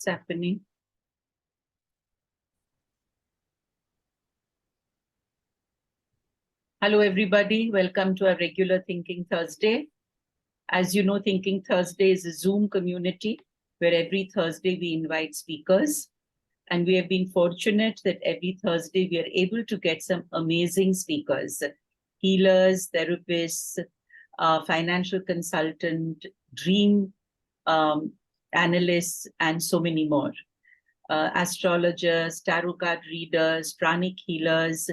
What's happening? Hello, everybody. Welcome to our regular Thinking Thursday. As you know, Thinking Thursday is a Zoom community where every Thursday we invite speakers. And we have been fortunate that every Thursday we are able to get some amazing speakers, healers, therapists, financial consultant, dream analysts, and so many more. Astrologers, tarot card readers, pranic healers.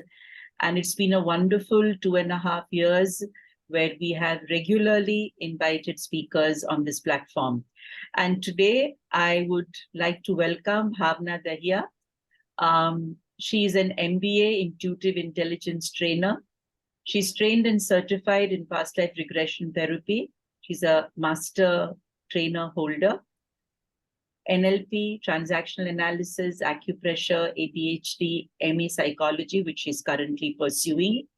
And it's been a wonderful 2.5 years where we have regularly invited speakers on this platform. And today I would like to welcome Bhavna Dahiya. She is an MBA Intuitive Intelligence trainer. She's trained and certified in past life regression therapy. She's a master trainer holder. NLP, transactional analysis, acupressure, ADHD, MA psychology, which she's currently pursuing.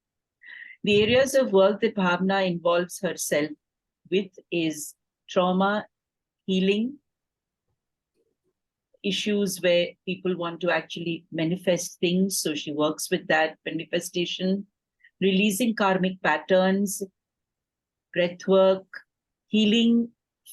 The areas of work that Bhavna involves herself with is trauma, healing, issues where people want to actually manifest things. So she works with that manifestation, releasing karmic patterns, breath work, healing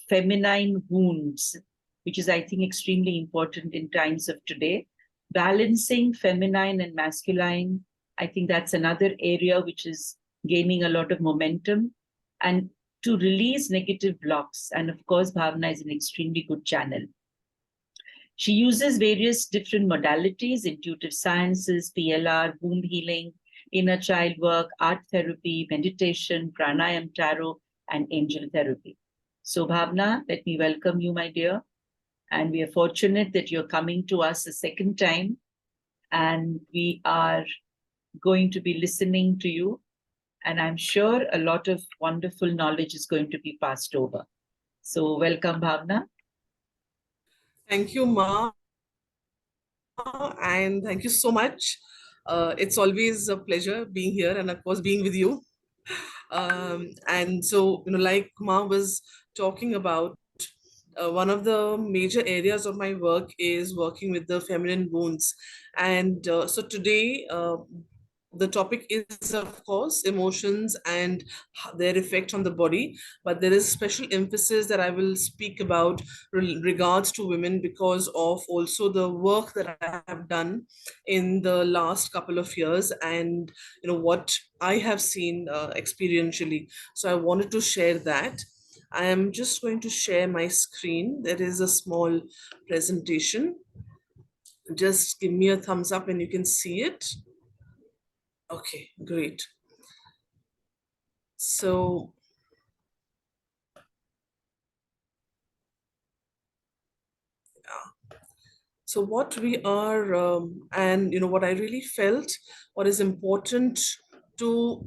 feminine wounds, which is, I think, extremely important in times of today. Balancing feminine and masculine, I think that's another area which is gaining a lot of momentum. And to release negative blocks. And of course, Bhavna is an extremely good channel. She uses various different modalities, intuitive sciences, PLR, womb healing, inner child work, art therapy, meditation, pranayam, tarot, and angel therapy. So Bhavna, let me welcome you, my dear. And we are fortunate that you're coming to us a second time. And we are going to be listening to you. And I'm sure a lot of wonderful knowledge is going to be passed over. So welcome, Bhavna. Thank you, Ma. And thank you so much. It's always a pleasure being here and, of course, being with you. And so, like Ma was talking about, one of the major areas of my work is working with the feminine wounds. And so today, the topic is, of course, emotions and their effect on the body, but there is special emphasis that I will speak about regards to women because of also the work that I have done in the last couple of years and what I have seen experientially. So I wanted to share that. I am just going to share my screen. There is a small presentation. Just give me a thumbs up when you can see it. Okay, great. So so what we are and what I really felt, what is important to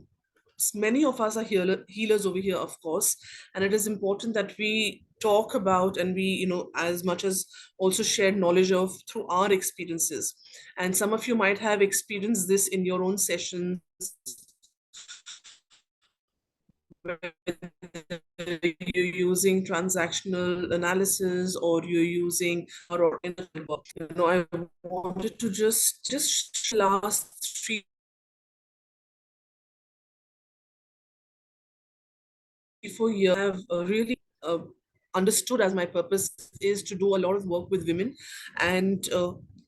many of us are healers over here, of course, and it is important that we talk about and we as much as also share knowledge of through our experiences. And some of you might have experienced this in your own sessions, you're using transactional analysis or you're using or I wanted to just last 3-4 years have really understood as my purpose is to do a lot of work with women. And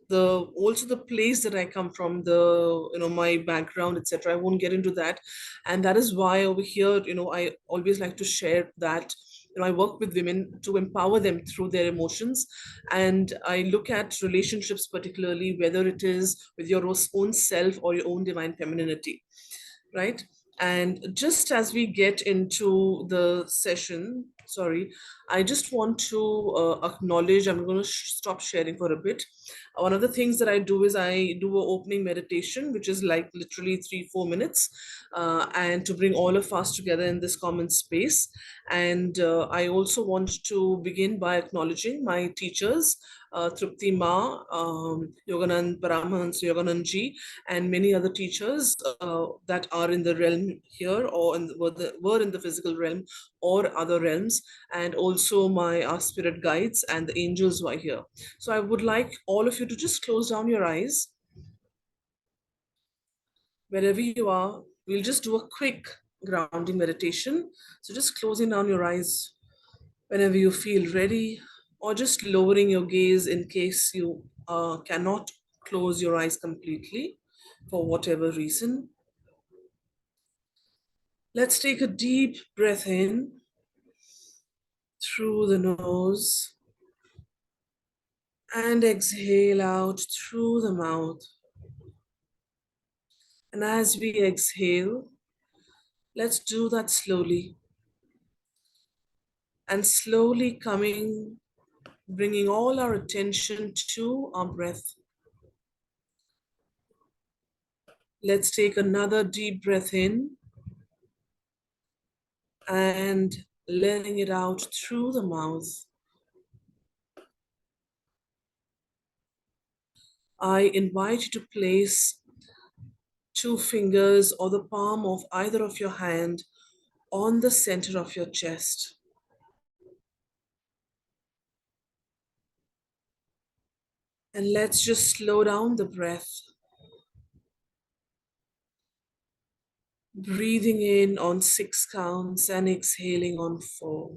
the also the place that I come from, the my background, etc. I won't get into that, and that is why over here I always like to share that I work with women to empower them through their emotions, and I look at relationships particularly, whether it is with your own self or your own divine femininity, right? And just as we get into the session, sorry, I just want to acknowledge, I'm going to stop sharing for a bit. One of the things that I do is I do an opening meditation, which is like literally 3-4 minutes, and to bring all of us together in this common space. And I also want to begin by acknowledging my teachers, Trupti Ma, Yoganand Paramhans, Yoganand Ji, and many other teachers that are in the realm here or were in the physical realm or other realms, and also my spirit guides and the angels who are here. So I would like all of you to just close down your eyes wherever you are. We'll just do a quick grounding meditation. So just closing down your eyes whenever you feel ready, or just lowering your gaze in case you cannot close your eyes completely for whatever reason. Let's take a deep breath in through the nose and exhale out through the mouth. And as we exhale, let's do that slowly and slowly bringing all our attention to our breath. Let's take another deep breath in and letting it out through the mouth. I invite you to place two fingers or the palm of either of your hand on the center of your chest. And let's just slow down the breath. Breathing in on 6 counts and exhaling on 4.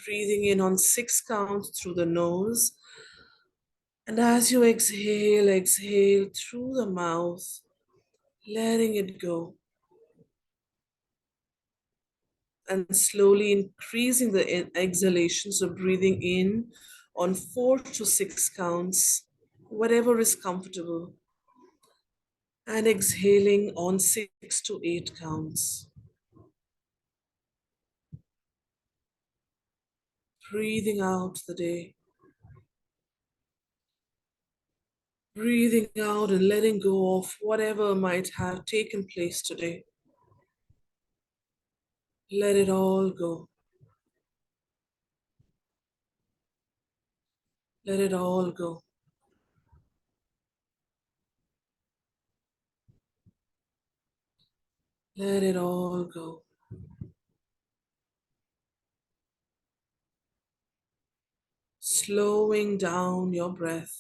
Breathing in on 6 counts through the nose. And as you exhale, exhale through the mouth, letting it go. And slowly increasing the exhalation. So breathing in on 4 to 6 counts, whatever is comfortable. And exhaling on 6 to 8 counts. Breathing out the day. Breathing out and letting go of whatever might have taken place today. Let it all go. Let it all go. Let it all go. Slowing down your breath.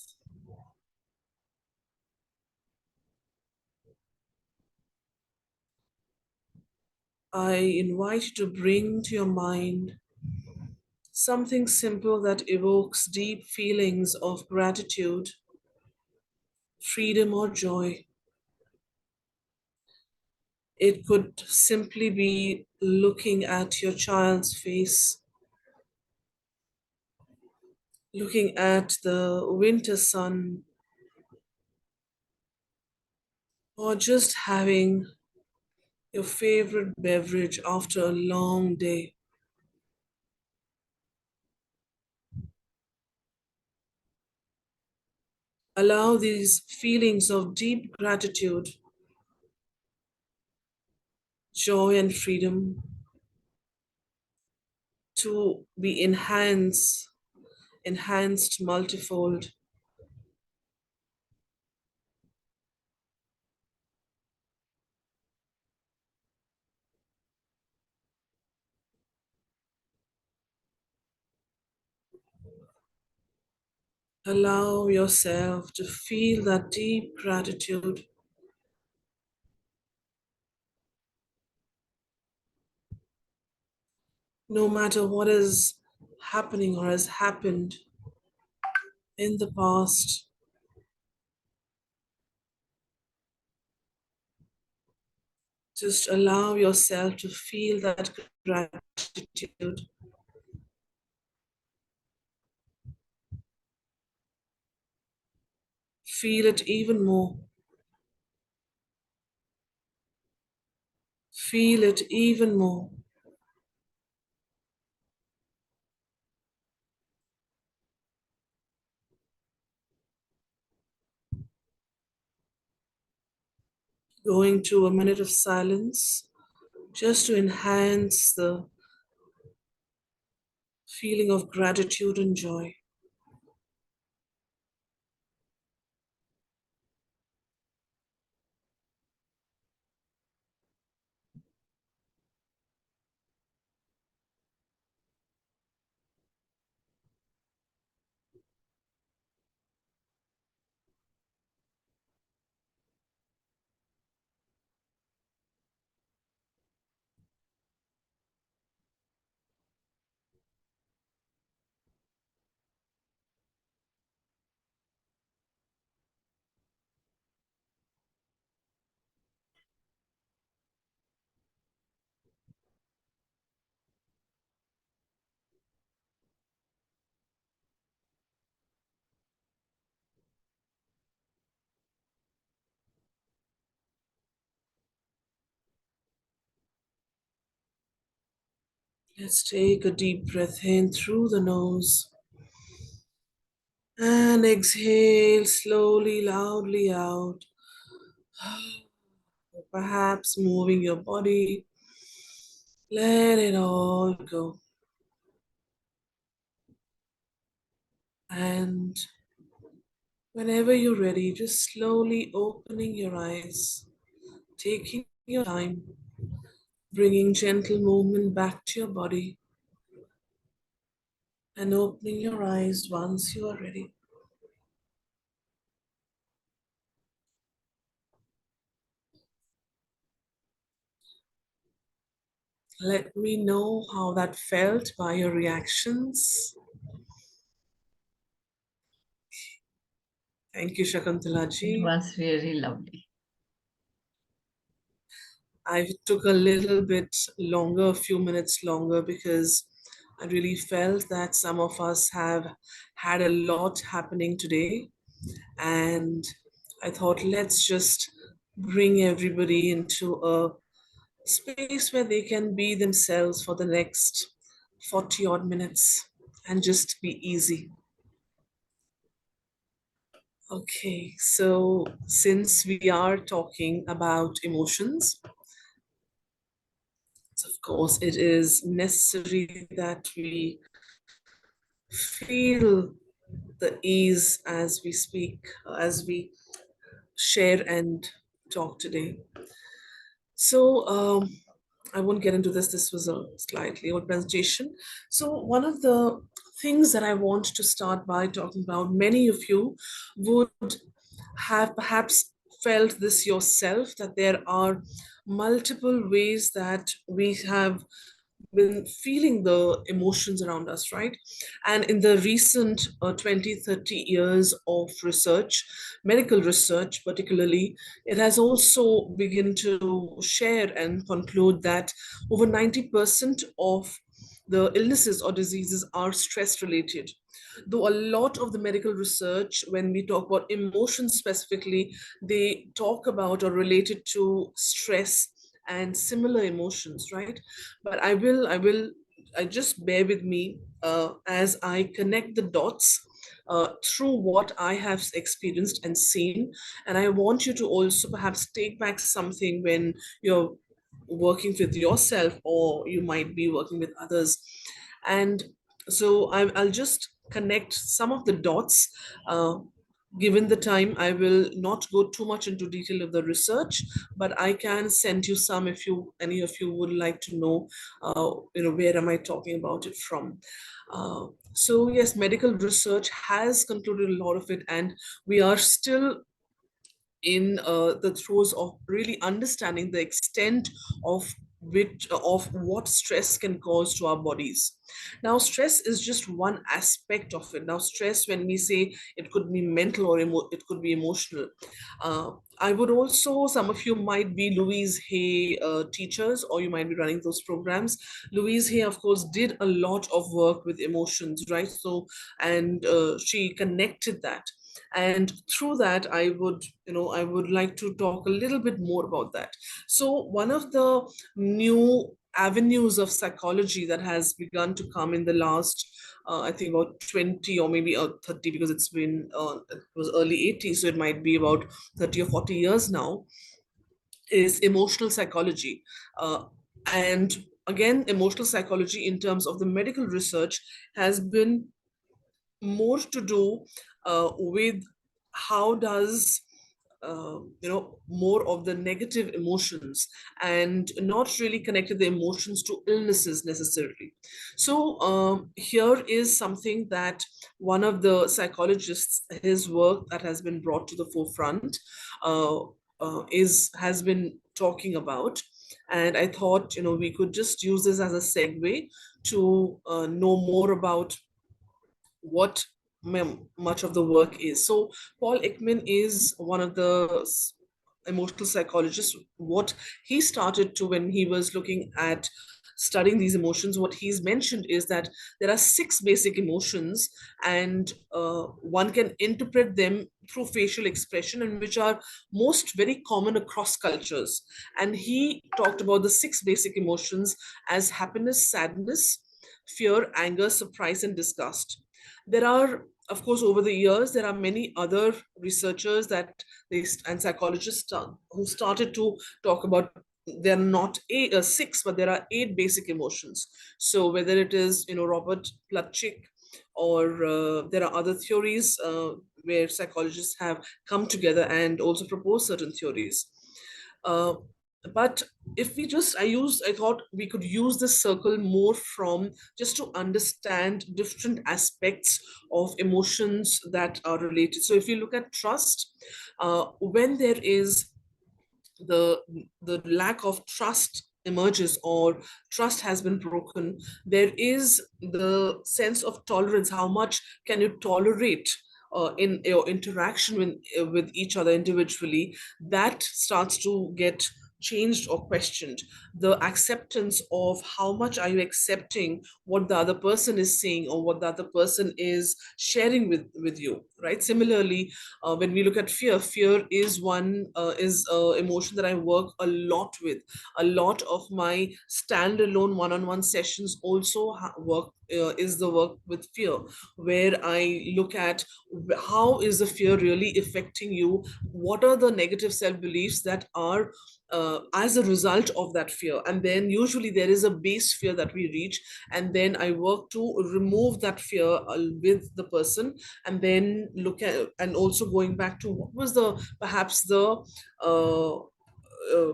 I invite you to bring to your mind something simple that evokes deep feelings of gratitude, freedom, or joy. It could simply be looking at your child's face, looking at the winter sun, or just having your favorite beverage after a long day. Allow these feelings of deep gratitude, joy, and freedom to be enhanced multifold. Allow yourself to feel that deep gratitude. No matter what is happening or has happened in the past, just allow yourself to feel that gratitude. Feel it even more. Feel it even more. Going to a minute of silence, just to enhance the feeling of gratitude and joy. Let's take a deep breath in through the nose and exhale slowly, loudly out. Perhaps moving your body. Let it all go. And whenever you're ready, just slowly opening your eyes, taking your time, bringing gentle movement back to your body, and opening your eyes once you are ready. Let me know how that felt by your reactions. Thank you, Shakuntala It ji. was really lovely. I took a little bit longer, a few minutes longer, because I really felt that some of us have had a lot happening today. And I thought, let's just bring everybody into a space where they can be themselves for the next 40 odd minutes and just be easy. Okay, so since we are talking about emotions, of course, it is necessary that we feel the ease as we speak, as we share and talk today. So, I won't get into this. This was a slightly old presentation. So, one of the things that I want to start by talking about, many of you would have perhaps felt this yourself, that there are multiple ways that we have been feeling the emotions around us, right? And in the recent 20, 30 years of research, medical research particularly, it has also begun to share and conclude that over 90% of the illnesses or diseases are stress related. Though a lot of the medical research, when we talk about emotions specifically, they talk about or relate it to stress and similar emotions, right? But I just bear with me as I connect the dots through what I have experienced and seen. And I want you to also perhaps take back something when you're working with yourself, or you might be working with others. And so I'll just connect some of the dots. Given the time, I will not go too much into detail of the research, but I can send you some if you any of you would like to know. Where am I talking about it from? So yes, medical research has concluded a lot of it, and we are still in the throes of really understanding the extent of what stress can cause to our bodies. Now, stress is just one aspect of it. Now, stress, when we say, it could be mental or it could be emotional. uh, I would also, some of you might be Louise Hay teachers, or you might be running those programs. Louise Hay, of course, did a lot of work with emotions, right? So, and she connected that, and through that I would like to talk a little bit more about that. So one of the new avenues of psychology that has begun to come in the last I think about 20 or maybe 30, because it was early 80s, so it might be about 30 or 40 years now, is emotional psychology. And again, emotional psychology in terms of the medical research has been more to do with how does more of the negative emotions, and not really connected the emotions to illnesses necessarily. So here is something that one of the psychologists, his work that has been brought to the forefront, uh, is has been talking about. And I thought, we could just use this as a segue to know more about what much of the work is. So Paul Ekman is one of the emotional psychologists. What he started to, when he was looking at studying these emotions, what he's mentioned is that there are six basic emotions, and one can interpret them through facial expression, and which are most very common across cultures. And he talked about the six basic emotions as happiness, sadness, fear, anger, surprise, and disgust. There are, of course, over the years, there are many other researchers and psychologists who started to talk about, there are not six, but there are eight basic emotions. So whether it is, Robert Plutchik, or there are other theories where psychologists have come together and also proposed certain theories. Uh, but if we just, I thought we could use this circle more from just to understand different aspects of emotions that are related. So if you look at trust, when there is the the lack of trust emerges, or trust has been broken, there is the sense of tolerance. How much can you tolerate in your interaction with each other individually? That starts to get changed or questioned. The acceptance of how much are you accepting what the other person is saying, or what the other person is sharing with you, right? Similarly, when we look at fear, fear is one is emotion that I work a lot with. A lot of my standalone one-on-one sessions also work is the work with fear, where I look at how is the fear really affecting you, what are the negative self-beliefs that are as a result of that fear. And then usually there is a base fear that we reach, and then I work to remove that fear with the person, and then look at, and also going back to what was the perhaps the uh,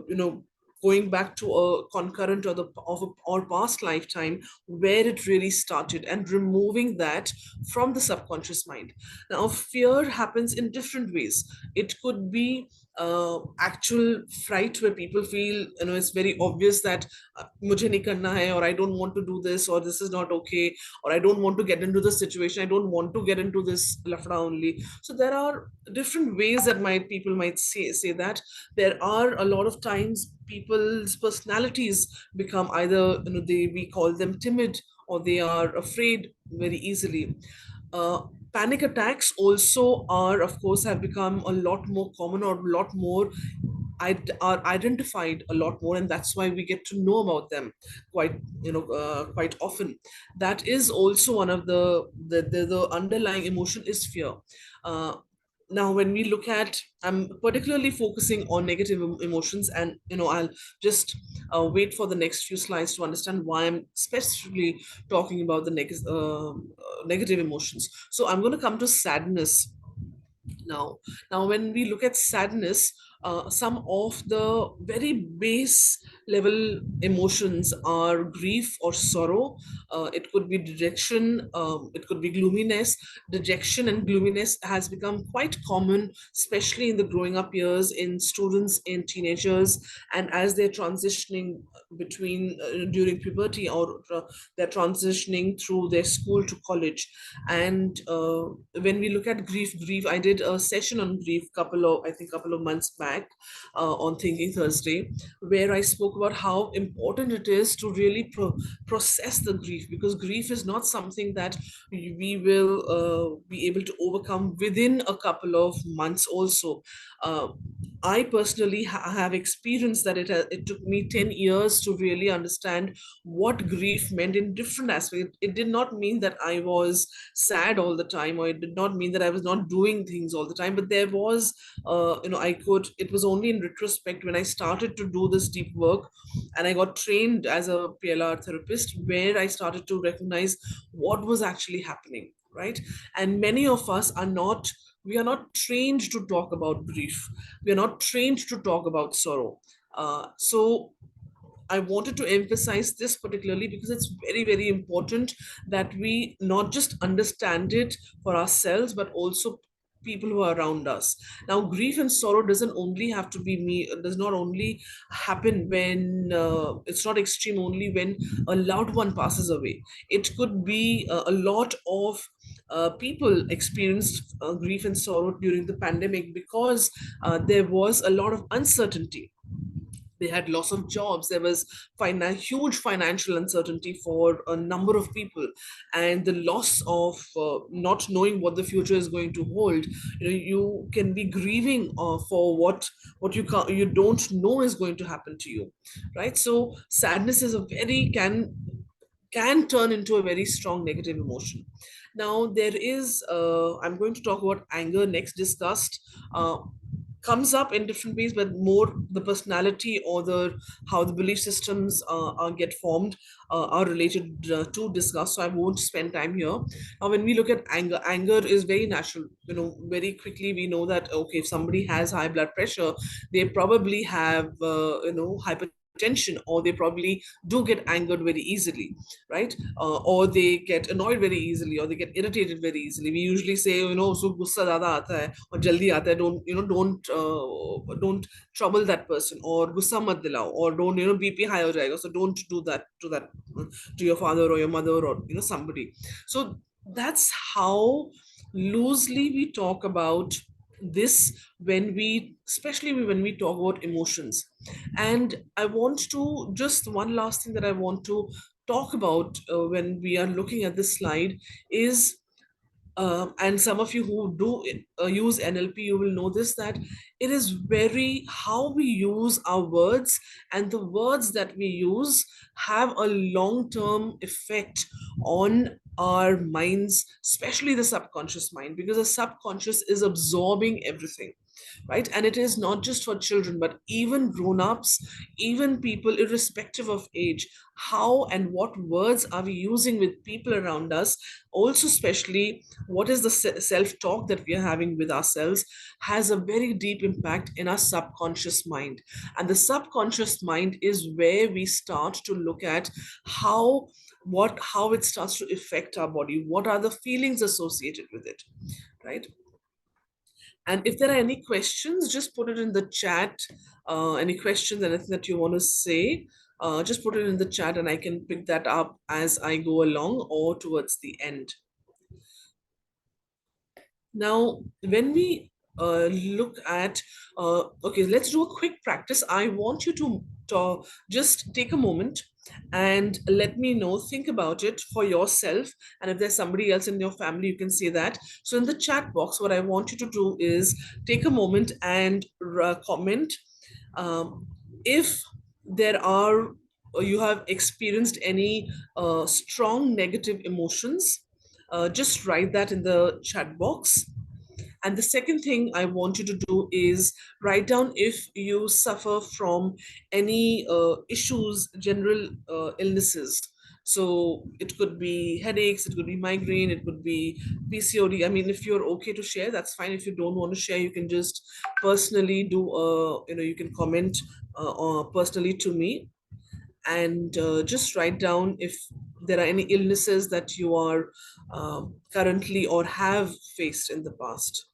you know going back to a concurrent or the of a, or past lifetime where it really started, and removing that from the subconscious mind. Now fear happens in different ways. It could be actual fright, where people feel, it's very obvious that mujhe nahi karna hai, or I don't want to do this, or this is not okay, or I don't want to get into this situation, I don't want to get into this lafda only. So there are different ways that people might say that. There are a lot of times people's personalities become either, we call them timid, or they are afraid very easily. uh, Panic attacks also are, of course, have become a lot more common, or a lot more are identified a lot more, and that's why we get to know about them quite, quite often. That is also one of the underlying emotion is fear. uh, Now when we look at, I'm particularly focusing on negative emotions, and I'll just wait for the next few slides to understand why I'm specifically talking about the negative emotions. So I'm going to come to sadness now. Now when we look at sadness, some of the very base level emotions are grief or sorrow. It could be dejection, it could be gloominess. Dejection and gloominess has become quite common, especially in the growing up years, in students, in teenagers, and as they're transitioning between during puberty, or they're transitioning through their school to college. And when we look at grief, I did a session on grief couple of months back on Thinking Thursday, where I spoke about how important it is to really process the grief, because grief is not something that we will be able to overcome within a couple of months also. uh, I personally have experienced that it took me 10 years to really understand what grief meant in different aspects. It did not mean that I was sad all the time, or it did not mean that I was not doing things all the time, but there was, it was only in retrospect when I started to do this deep work and I got trained as a PLR therapist, where I started to recognize what was actually happening, right? And many of us are not, we are not trained to talk about grief. We are not trained to talk about sorrow. So I wanted to emphasize this particularly because it's very, very important that we not just understand it for ourselves, but also people who are around us. Now, grief and sorrow doesn't only have to be me, does not only happen when it's not extreme only when a loved one passes away. It could be a lot of people experienced grief and sorrow during the pandemic because there was a lot of uncertainty. They had loss of jobs. There was huge financial uncertainty for a number of people, and the loss of not knowing what the future is going to hold. You can be grieving for what you don't know is going to happen to you, right? So sadness is a very can turn into a very strong negative emotion. Now there is I'm going to talk about anger next, discussed comes up in different ways, but more the personality or the how the belief systems get formed are related to discuss. So I won't spend time here. Now, when we look at anger, anger is very natural. Very quickly we know that okay, if somebody has high blood pressure, they probably have hypertension, or they probably do get angered very easily, right? Or they get annoyed very easily, or they get irritated very easily. We usually say, so gussa zyada aata hai or jaldi aata hai, don't trouble that person, or gussa mat dilao, or don't, BP high ho jayega, so don't do that to your father or your mother, or somebody. So that's how loosely we talk about this when we, especially when we talk about emotions. And I want to just one last thing that I want to talk about when we are looking at this slide is and some of you who do use NLP, you will know this, that it is very how we use our words, and the words that we use have a long term effect on our minds, especially the subconscious mind, because the subconscious is absorbing everything, right? And it is not just for children, but even grown-ups, even people irrespective of age. How and what words are we using with people around us, also especially what is the self-talk that we are having with ourselves, has a very deep impact in our subconscious mind. And the subconscious mind is where we start to look at how it starts to affect our body, what are the feelings associated with it, right? And if there are any questions, just put it in the chat. Any questions, anything that you want to say, just put it in the chat and I can pick that up as I go along or towards the end. Now, when we look at, okay, let's do a quick practice. I want you to just take a moment and let me know, think about it for yourself. And if there's somebody else in your family, you can say that. So in the chat box, what I want you to do is take a moment and comment if there are, or you have experienced any strong negative emotions. Just write that in the chat box. And the second thing I want you to do is write down if you suffer from any issues, general illnesses. So it could be headaches, it could be migraine, it could be PCOD. I mean, if you're okay to share, that's fine. If you don't want to share, you can just personally you can comment personally to me, and just write down if there are any illnesses that you are currently or have faced in the past.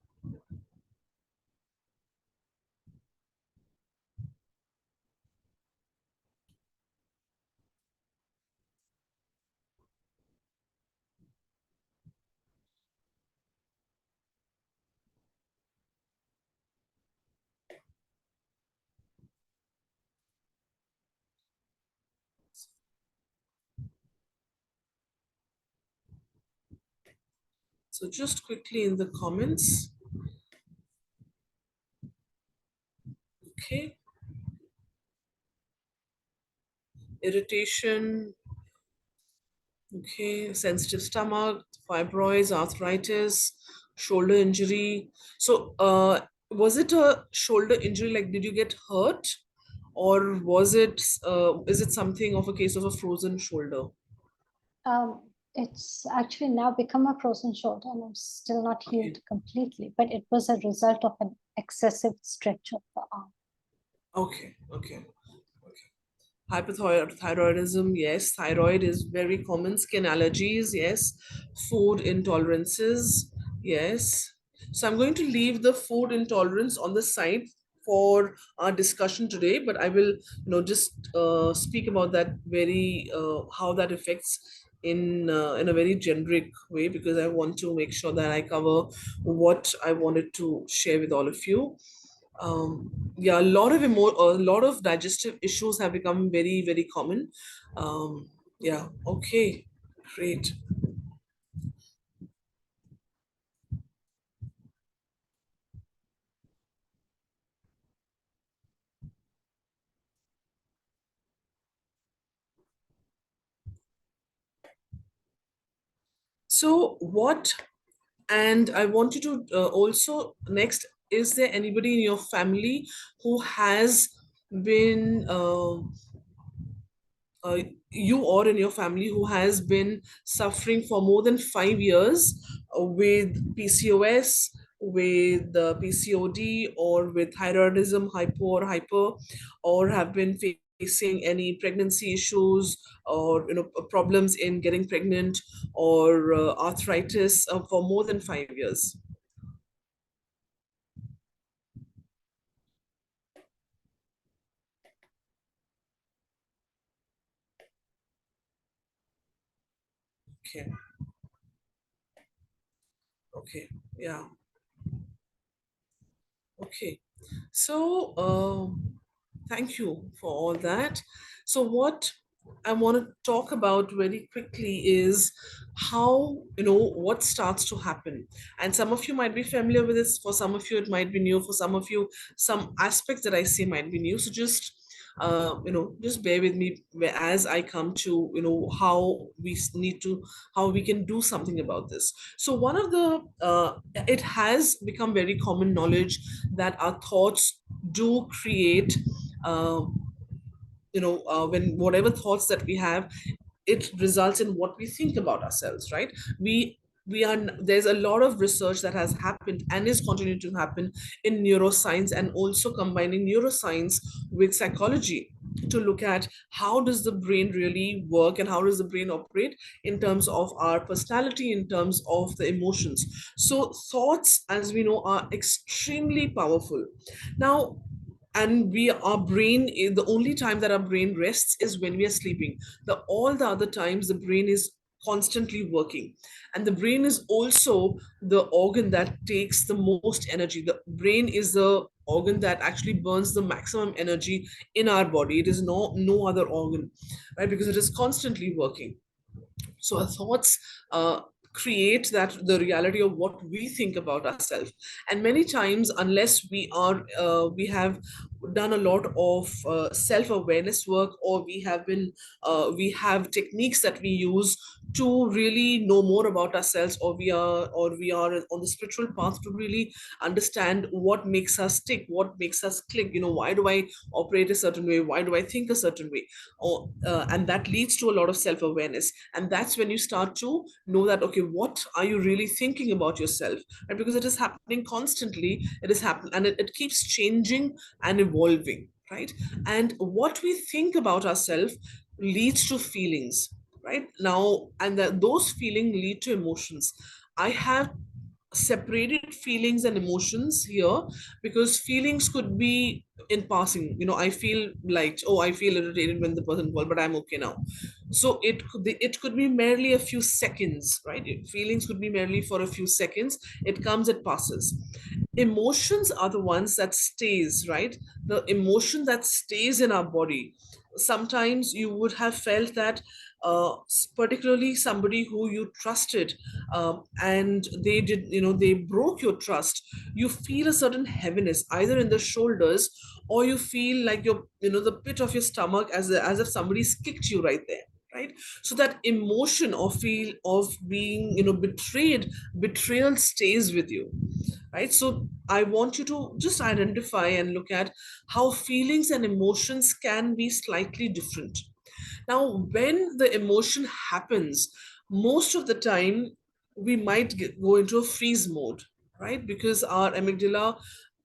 So just quickly in the comments. Okay. Irritation. Okay. Sensitive stomach, fibroids, arthritis, shoulder injury. So Was it a shoulder injury? Like, did you get hurt, or was it? Is it something of a case of a frozen shoulder? It's actually now become a frozen shoulder and I'm still not Okay. healed completely, but it was a result of an excessive stretch of the arm. Okay. Okay. Hypothyroidism, yes. Thyroid is very common. Skin allergies, yes. Food intolerances, yes. So I'm going to leave the food intolerance on the side for our discussion today, but I will, just speak about that very how that affects in a very generic way, because I want to make sure that I cover what I wanted to share with all of you. Yeah, a lot of digestive issues have become very, very common. Yeah, okay, great. So what, and I want you to also next, is there anybody in your family who has been uh, you or in your family who has been suffering for more than 5 years with PCOS, with PCOD, or with thyroidism, hypo or hyper, or have been facing any pregnancy issues, or problems in getting pregnant, or arthritis for more than 5 years? Okay, okay, yeah, okay. So, thank you for all that. So, what I want to talk about very quickly is how, what starts to happen. And some of you might be familiar with this, for some of you, it might be new, for some of you, some aspects that I say might be new. So, just bear with me as I come to, how need to, how we can do something about this. So, one of the, it has become very common knowledge that our thoughts do create, uh, when whatever thoughts that we have, it results in what we think about ourselves, right? We are There's a lot of research that has happened and is continuing to happen in neuroscience, and also combining neuroscience with psychology, to look at how does the brain really work and how does the brain operate in terms of our personality, in terms of the emotions. So thoughts, as we know, are extremely powerful. Now, and our brain the only time that our brain rests is when we are sleeping. All the other times the brain is constantly working, and the brain is also the organ that takes the most energy. The brain is the organ that actually burns the maximum energy in our body. It is no other organ, right? Because it is constantly working. So our thoughts create that the reality of what we think about ourselves. And many times, unless we have done a lot of self-awareness work, or we have techniques that we use to really know more about ourselves, or we are on the spiritual path to really understand what makes us tick, what makes us click. Why do I operate a certain way? Why do I think a certain way? And that leads to a lot of self-awareness, and that's when you start to know that, okay, what are you really thinking about yourself, right? Because it is happening constantly, it is happening, and it keeps changing and evolving, right? And what we think about ourselves leads to feelings, right? Now, and those feelings lead to emotions. I have separated feelings and emotions here, because feelings could be in passing. I feel like, oh, I feel irritated when the person called, but I'm okay now. So it could be merely a few seconds, right? Feelings could be merely for a few seconds. It comes, it passes. Emotions are the ones that stays, right? The emotion that stays in our body. Sometimes you would have felt that, particularly somebody who you trusted, and they broke your trust. You feel a certain heaviness either in the shoulders, or you feel like the pit of your stomach, as if somebody's kicked you right there. right? So that emotion of feel of being, betrayal stays with you, right? So I want you to just identify and look at how feelings and emotions can be slightly different. Now, when the emotion happens, most of the time we might go into a freeze mode, right? Because our amygdala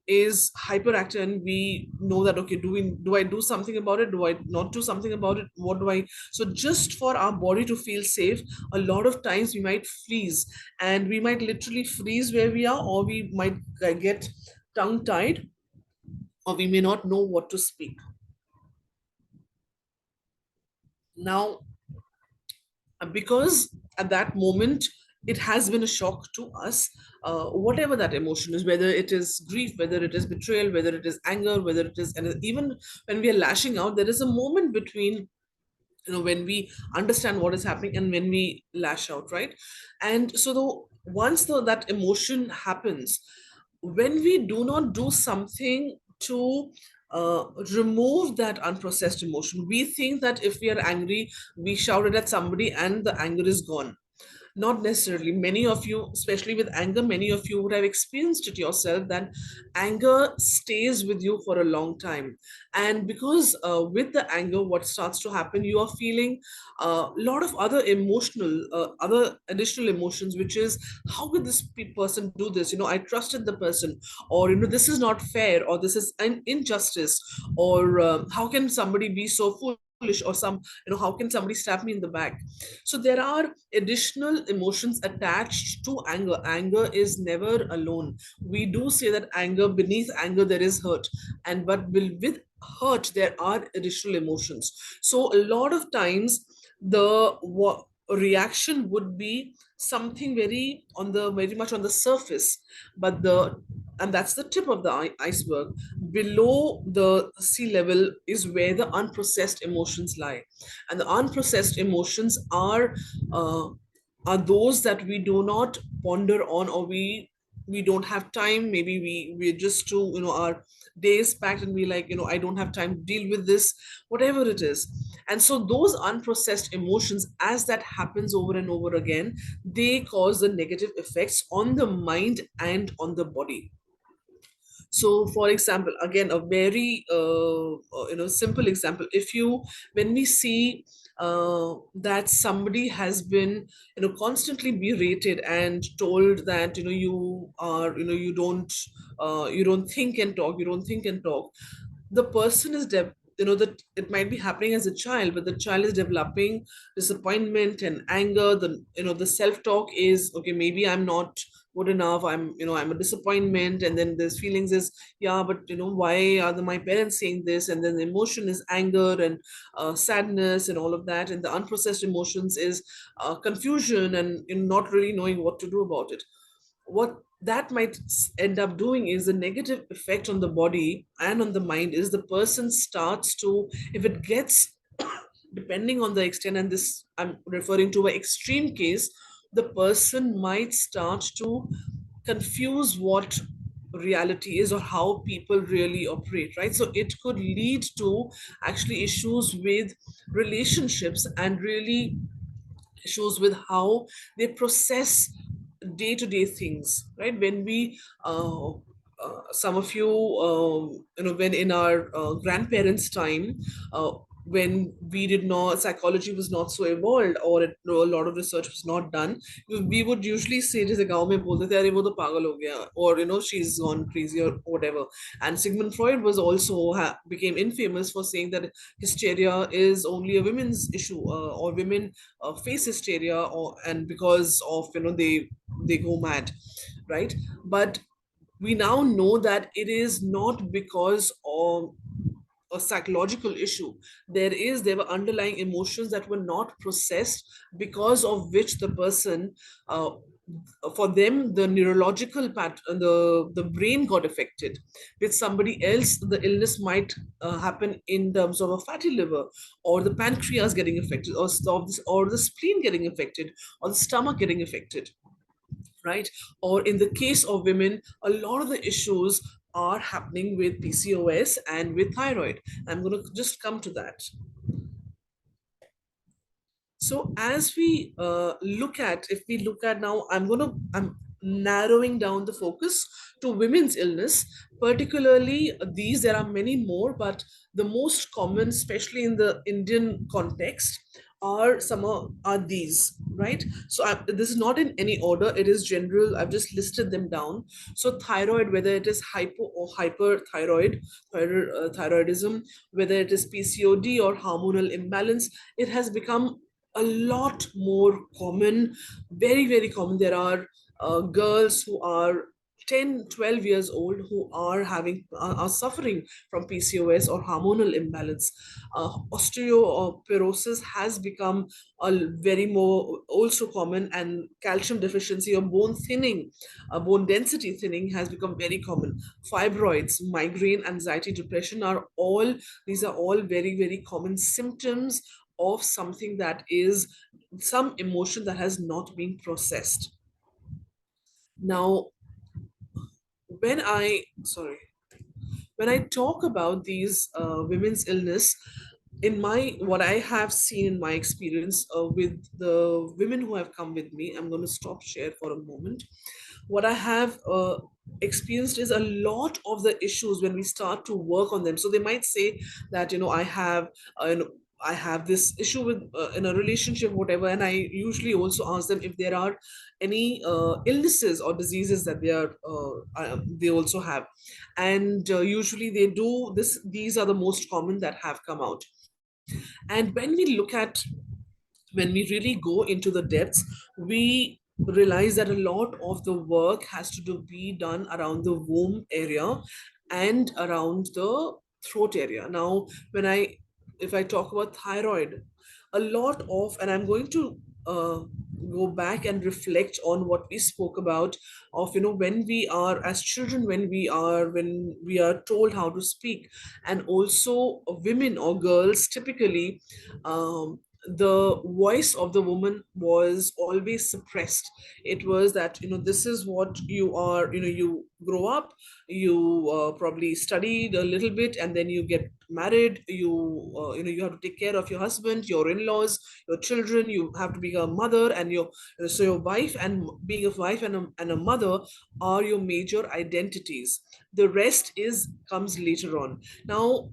is hyperactive and we know that, okay, do I do something about it, do I not do something about it, what do I, so just for our body to feel safe, a lot of times we might freeze, and we might literally freeze where we are, or we might get tongue tied, or we may not know what to speak. Now, because at that moment it has been a shock to us, whatever that emotion is, whether it is grief, whether it is betrayal, whether it is anger, whether it is, and even when we are lashing out, there is a moment between, when we understand what is happening and when we lash out, right? And so once that emotion happens, when we do not do something to remove that unprocessed emotion, we think that if we are angry, we shouted at somebody and the anger is gone. Not necessarily. Many of you, especially with anger, many of you would have experienced it yourself, that anger stays with you for a long time. And because with the anger, what starts to happen, you are feeling a lot of other other additional emotions, which is, how could this person do this? I trusted the person, or, this is not fair, or this is an injustice, or how can somebody be so foolish, or how can somebody stab me in the back? So there are additional emotions attached to anger. Anger is never alone. We do say that anger, beneath anger there is hurt, and but with hurt there are additional emotions. So a lot of times reaction would be something very much on the surface, but and that's the tip of the iceberg. Below the sea level is where the unprocessed emotions lie, and the unprocessed emotions uh, are those that we do not ponder on, or we don't have time. Maybe we're just too, our days packed, and we like, I don't have time to deal with this, whatever it is. And so those unprocessed emotions, as that happens over and over again, they cause the negative effects on the mind and on the body. So for example, again, a very simple example, if you when we see that somebody has been, constantly berated and told that, you are, you don't think and talk, the person is that it might be happening as a child, but the child is developing disappointment and anger. The self talk is, okay, maybe I'm not good enough, I'm a disappointment, and then there's feelings is, yeah, but why are my parents saying this? And then the emotion is anger and sadness and all of that, and the unprocessed emotions is confusion and not really knowing what to do about it. What that might end up doing is, the negative effect on the body and on the mind is, the person starts to, if it gets depending on the extent, and this I'm referring to an extreme case, the person might start to confuse what reality is, or how people really operate, right? So it could lead to actually issues with relationships, and really issues with how they process day-to-day things, right? When we some of you, when in our grandparents time, when we did not, psychology was not so evolved, or a lot of research was not done, we would usually say, जैसे गाँव में बोलते थे, अरे वो तो पागल हो गया, or she's gone crazy, or whatever. And Sigmund Freud was also became infamous for saying that hysteria is only a women's issue, or women face hysteria, or and because of, they go mad, right? But we now know that it is not because of a psychological issue. There were underlying emotions that were not processed, because of which the person, uh, for them, the neurological pattern, the brain got affected. With somebody else, the illness might happen in terms of a fatty liver, or the pancreas getting affected, or the spleen getting affected, or the stomach getting affected, right? Or in the case of women, a lot of the issues are happening with PCOS and with thyroid. I'm going to just come to that. So as we if we look at now, I'm narrowing down the focus to women's illness, particularly these. There are many more, but the most common, especially in the Indian context, are these, right? So this is not in any order; it is general. I've just listed them down. So thyroid, whether it is hypo or hyperthyroid, thyroidism, whether it is PCOD or hormonal imbalance, it has become a lot more common, very, very common. There are girls who are 10, 12 years old who are suffering from PCOS or hormonal imbalance. Osteoporosis has become a very more also common, and calcium deficiency or bone thinning, bone density thinning has become very common. Fibroids, migraine, anxiety, depression these are all very, very common symptoms of something that is some emotion that has not been processed. Now, when I, sorry, when I talk about these women's illness, in my what I have seen in my experience with the women who have come with me, I'm going to stop share for a moment. What I have experienced is a lot of the issues when we start to work on them. So they might say that, I have this issue with in a relationship, whatever, and I usually also ask them if there are any illnesses or diseases that they also have, and usually they do this. These are the most common that have come out, and when we really go into the depths, we realize that a lot of the work has to be done around the womb area and around the throat area. Now, if I talk about thyroid, a lot of, and I'm going to go back and reflect on what we spoke about of, when we are as children, when we are told how to speak, and also women or girls typically, the voice of the woman was always suppressed. It was that, this is what you are, you grow up, you probably studied a little bit, and then you get married, you have to take care of your husband, your in-laws, your children, you have to be a mother, and your wife, and being a wife and a mother are your major identities. The rest is comes later on. Now,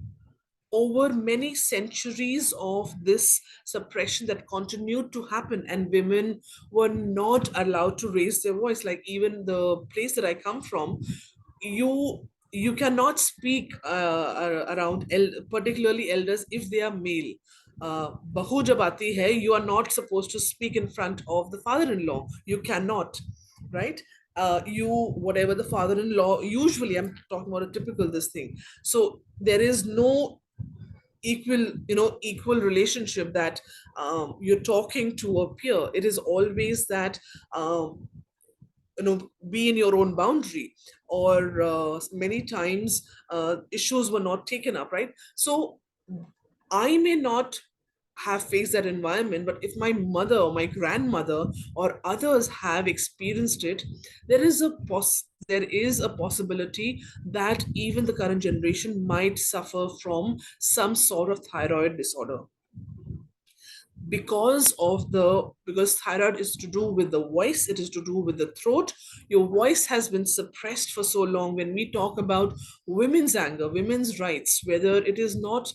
over many centuries of this suppression that continued to happen, and women were not allowed to raise their voice. Like, even the place that I come from, you cannot speak around particularly elders if they are male. Bahu jab aati hai, you are not supposed to speak in front of the father-in-law. You cannot, right? You Whatever the father-in-law, usually I'm talking about a typical this thing. So there is no equal relationship that you're talking to a peer. It is always that, be in your own boundary, or many times issues were not taken up, right? So I may not have faced that environment, but if my mother or my grandmother or others have experienced it, there is a possibility that even the current generation might suffer from some sort of thyroid disorder, because thyroid is to do with the voice, it is to do with the throat. Your voice has been suppressed for so long. When we talk about women's anger, women's rights, whether it is not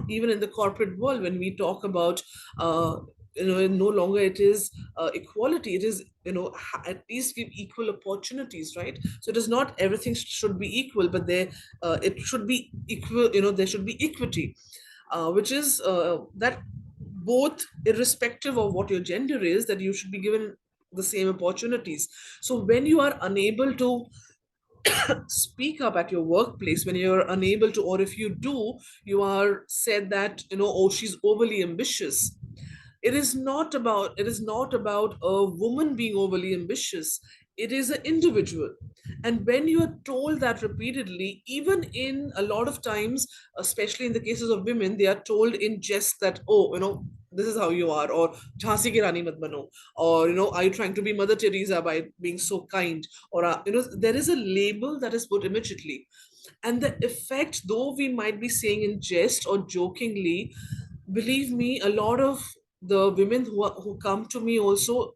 even in the corporate world, when we talk about no longer it is equality, it is, at least give equal opportunities, right? So it is not everything should be equal, but it should be equal, there should be equity, which is that both, irrespective of what your gender is, that you should be given the same opportunities. So when you are unable to speak up at your workplace, when you're unable to, or if you do, you are said that, oh, she's overly ambitious. It is not about a woman being overly ambitious. It is an individual. And when you are told that repeatedly, even in a lot of times, especially in the cases of women, they are told in jest that, oh, this is how you are, or Jhansi ki Rani mat bano, or, are you trying to be Mother Teresa by being so kind, or there is a label that is put immediately. And the effect, though we might be saying in jest or jokingly, believe me, a lot of the women who come to me also,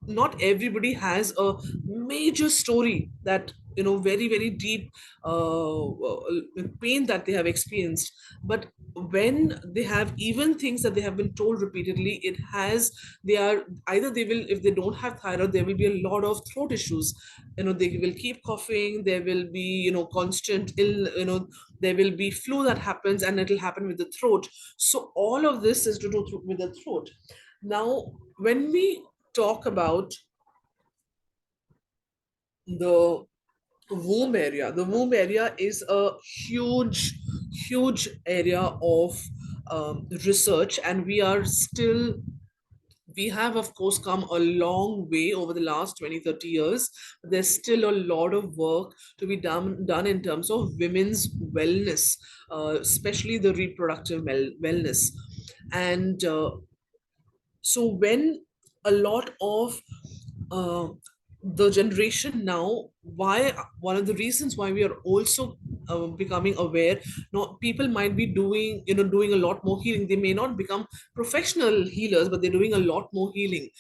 not everybody has a major story that, very very deep pain that they have experienced. But when they have even things that they have been told repeatedly, it has, they are either, they will, if they don't have thyroid, there will be a lot of throat issues. They will keep coughing, there will be, constant ill, there will be flu that happens, and it'll happen with the throat. So all of this is to do with the throat. Now, when we talk about the womb area, the womb area is a huge, huge area of research, and we have of course come a long way over the last 20-30 years. There's still a lot of work to be done in terms of women's wellness, especially the reproductive wellness. And so when a lot of uh, the generation now, why, one of the reasons why we are also becoming aware, no, people might be doing, doing a lot more healing. They may not become professional healers, but they're doing a lot more healing.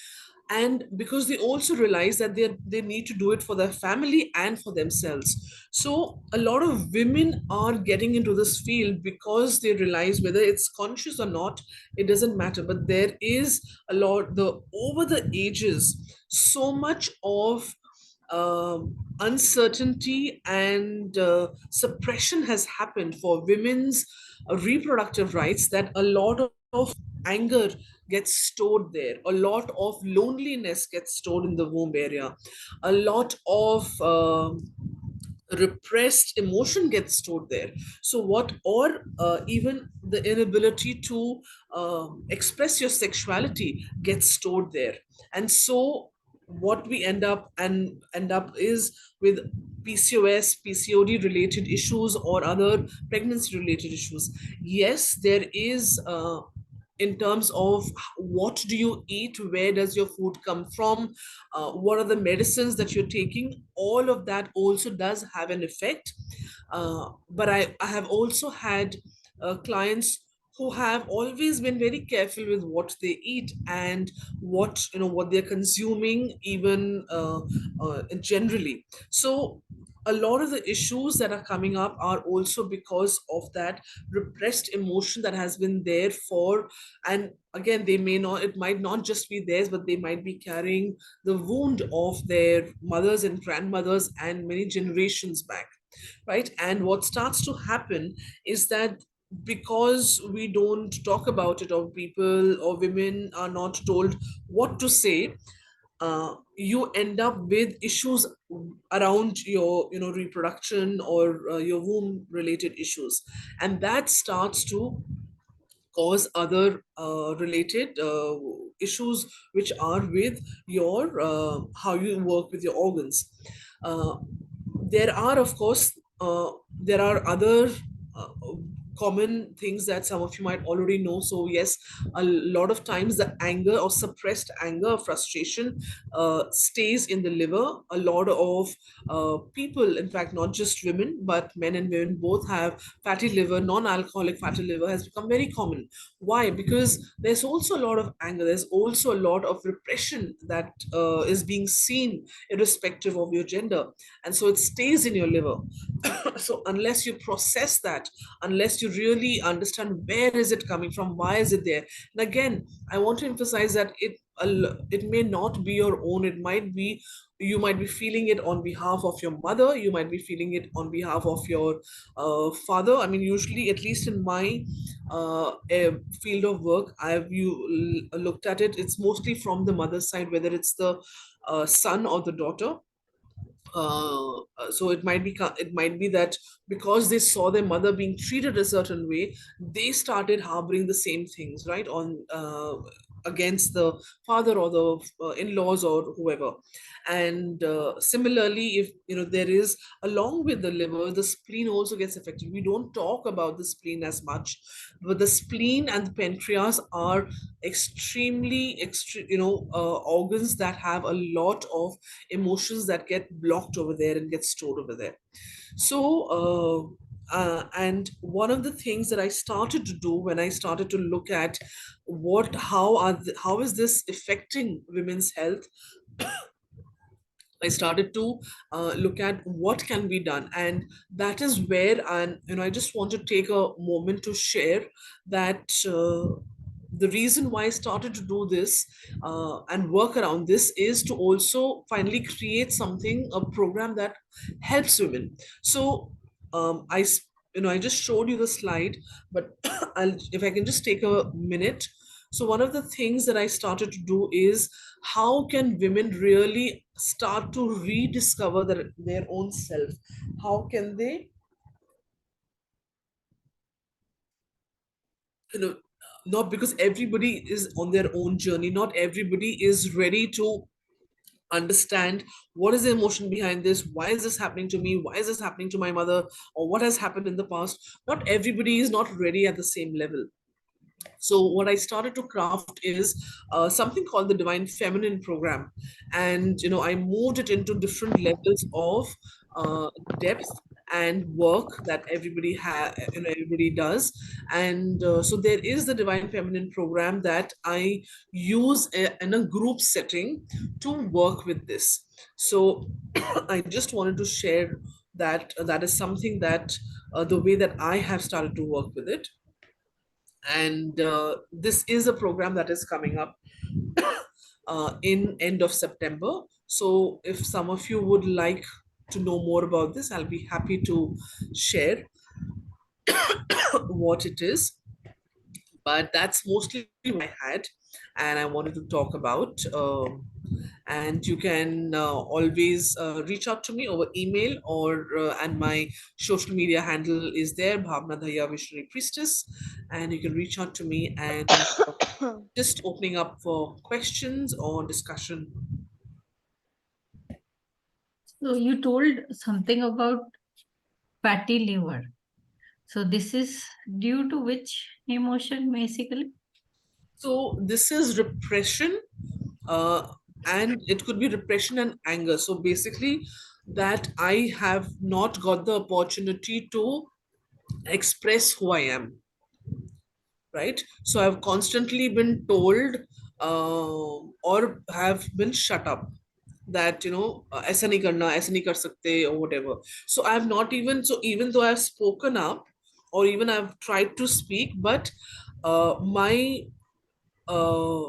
And because they also realize that they need to do it for their family and for themselves. So a lot of women are getting into this field because they realize, whether it's conscious or not, it doesn't matter, but there is a lot, the over the ages, so much of uncertainty and suppression has happened for women's reproductive rights, that a lot of anger gets stored there, a lot of loneliness gets stored in the womb area, a lot of repressed emotion gets stored there. So what, or even the inability to express your sexuality gets stored there. And so what we end up is with PCOS, PCOD related issues, or other pregnancy related issues. Yes, there is in terms of what do you eat, where does your food come from, what are the medicines that you're taking, all of that also does have an effect. But I have also had clients who have always been very careful with what they eat and what they're consuming, even generally. So a lot of the issues that are coming up are also because of that repressed emotion that has been there for, and again, they may not, it might not just be theirs, but they might be carrying the wound of their mothers and grandmothers and many generations back, right? And what starts to happen is that, because we don't talk about it, or people or women are not told what to say, you end up with issues around your reproduction, or your womb related issues, and that starts to cause other related issues, which are with your how you work with your organs. uh, there are, of course, there are other uh, common things that some of you might already know. So yes, a lot of times the anger or suppressed anger, frustration, stays in the liver. A lot of people, in fact not just women but men and women both, have fatty liver. Non-alcoholic fatty liver has become very common. Why? Because there's also a lot of anger, there's also a lot of repression that is being seen irrespective of your gender, and so it stays in your liver. So unless you process that, unless you really understand where is it coming from, why is it there, and again, I want to emphasize that it may not be your own. It might be, you might be feeling it on behalf of your mother, you might be feeling it on behalf of your father. I mean, usually, at least in my field of work, looked at it, it's mostly from the mother's side, whether it's the son or the daughter. So it might be that because they saw their mother being treated a certain way, they started harboring the same things, right, on against the father or the in-laws or whoever. And similarly, if there is, along with the liver, the spleen also gets affected. We don't talk about the spleen as much, but the spleen and the pancreas are extremely organs that have a lot of emotions that get blocked over there and get stored over there. So And one of the things that I started to do when I started to look at how is this affecting women's health, I started to look at what can be done, and that is where, and I just want to take a moment to share that the reason why I started to do this and work around this is to also finally create something, a program that helps women. So I just showed you the slide, but if I can just take a minute. So one of the things that I started to do is how can women really start to rediscover their own self? How can they, not because everybody is on their own journey, not everybody is ready to understand what is the emotion behind this, why is this happening to me, why is this happening to my mother, or what has happened in the past. Not everybody is not ready at the same level. So what I started to craft is something called the Divine Feminine Program, and I moved it into different levels of depth and work that everybody does. And so there is the Divine Feminine Program that I use in a group setting to work with this. So I just wanted to share that that is something that the way that I have started to work with it. And this is a program that is coming up in end of September. So if some of you would like to know more about this, I'll be happy to share what it is. But that's mostly what I had and I wanted to talk about. And you can always reach out to me over email, or and my social media handle is there, Bhavna Dahiya Visionary Priestess, and you can reach out to me, and just opening up for questions or discussion. So you told something about fatty liver. So this is due to which emotion basically? So this is repression, uh, and it could be repression and anger. So basically, that I have not got the opportunity to express who I am, right? So I've constantly been told or have been shut up that ऐसा नहीं करना, ऐसा नहीं कर सकते, or whatever. So I have not even, so even though I've spoken up, or even I've tried to speak, but my uh,